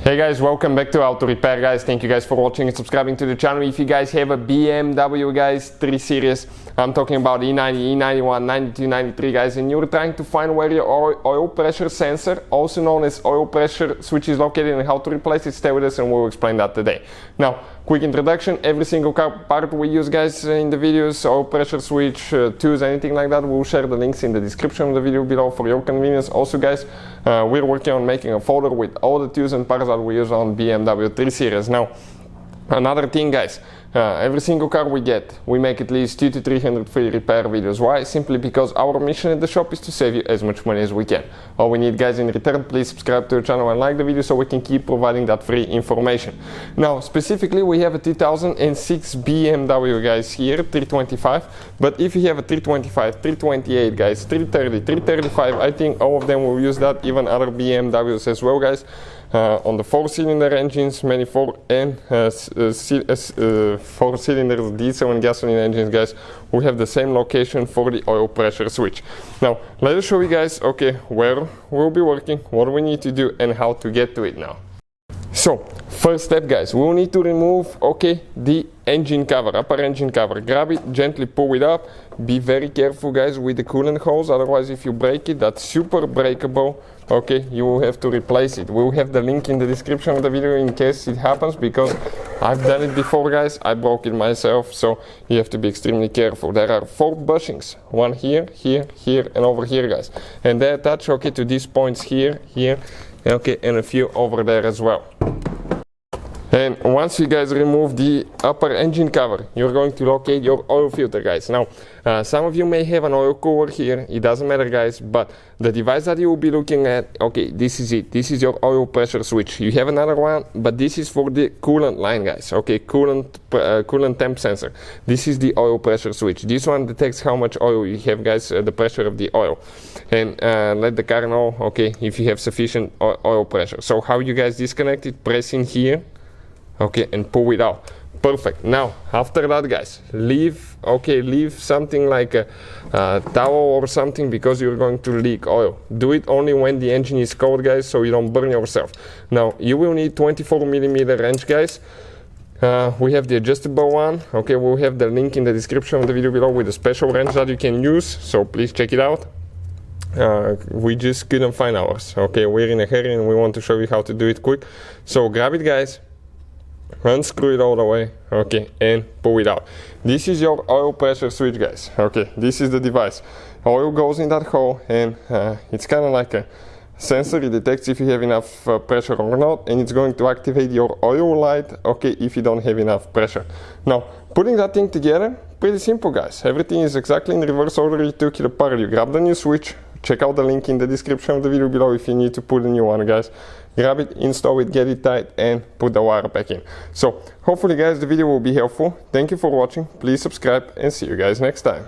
Hey guys, welcome back to Auto Repair guys. Thank you guys for watching and subscribing to the channel. If you guys have a BMW guys 3 Series, I'm talking about E90 E91 92 93 guys, and you're trying to find where your oil pressure sensor, also known as oil pressure switch, is located and how to replace it, stay with us and we'll explain that today. Now, quick introduction: every single car part we use guys in the videos, oil pressure switch, tools, anything like that, we'll share the links in the description of the video below for your convenience. Also guys, we're working on making a folder with all the tools and parts that we use on BMW 3 Series. Now, another thing guys, every single car we get, we make at least 200 to 300 free repair videos. Why? Simply because our mission at the shop is to save you as much money as we can. All we need guys in return, please subscribe to the channel and like the video so we can keep providing that free information. Now, specifically we have a 2006 BMW guys here, 325, but if you have a 325, 328 guys, 330, 335, I think all of them will use that, even other BMWs as well guys. On the 4-cylinder engines, many 4-cylinder diesel and gasoline engines guys, we have the same location for the oil pressure switch. Now let us show you guys, okay, where we'll be working, what we need to do and how to get to it now. So first step guys, we'll need to remove, okay, the engine cover, upper engine cover. Grab it, gently pull it up. Be very careful guys with the coolant hose, otherwise if you break it, that's super breakable. Okay, you will have to replace it. We'll have the link in the description of the video in case it happens, because I've done it before guys, I broke it myself, so you have to be extremely careful. There are 4 bushings, one here, here, here and over here guys, and they attach, okay, to these points here, here, okay, and a few over there as well. And once you guys remove the upper engine cover, you're going to locate your oil filter guys. Now, some of you may have an oil cooler here, it doesn't matter guys, but the device that you will be looking at, okay, this is it. This is your oil pressure switch. You have another one, but this is for the coolant line guys, okay, coolant temp sensor. This is the oil pressure switch. This one detects how much oil you have guys, the pressure of the oil, and let the car know, okay, if you have sufficient oil pressure. So how you guys disconnect it? Press in here, okay, and pull it out. Perfect. Now after that guys, leave something like a towel or something, because you're going to leak oil. Do it only when the engine is cold guys, so you don't burn yourself. Now you will need 24mm wrench guys. We have the adjustable one, okay, we'll have the link in the description of the video below with a special wrench that you can use, so please check it out. We just couldn't find ours, okay, we're in a hurry and we want to show you how to do it quick. So grab it guys, unscrew it all the way, okay, and pull it out. This is your oil pressure switch guys, okay, this is the device. Oil goes in that hole, and it's kind of like a sensor. It detects if you have enough pressure or not, and it's going to activate your oil light, okay, if you don't have enough pressure. Now putting that thing together, pretty simple guys. Everything is exactly in reverse order you took it apart. You grab the new switch, check out the link in the description of the video below if you need to put a new one guys. Grab it, install it, get it tight and put the wire back in. So hopefully guys the video will be helpful. Thank you for watching, please subscribe and see you guys next time.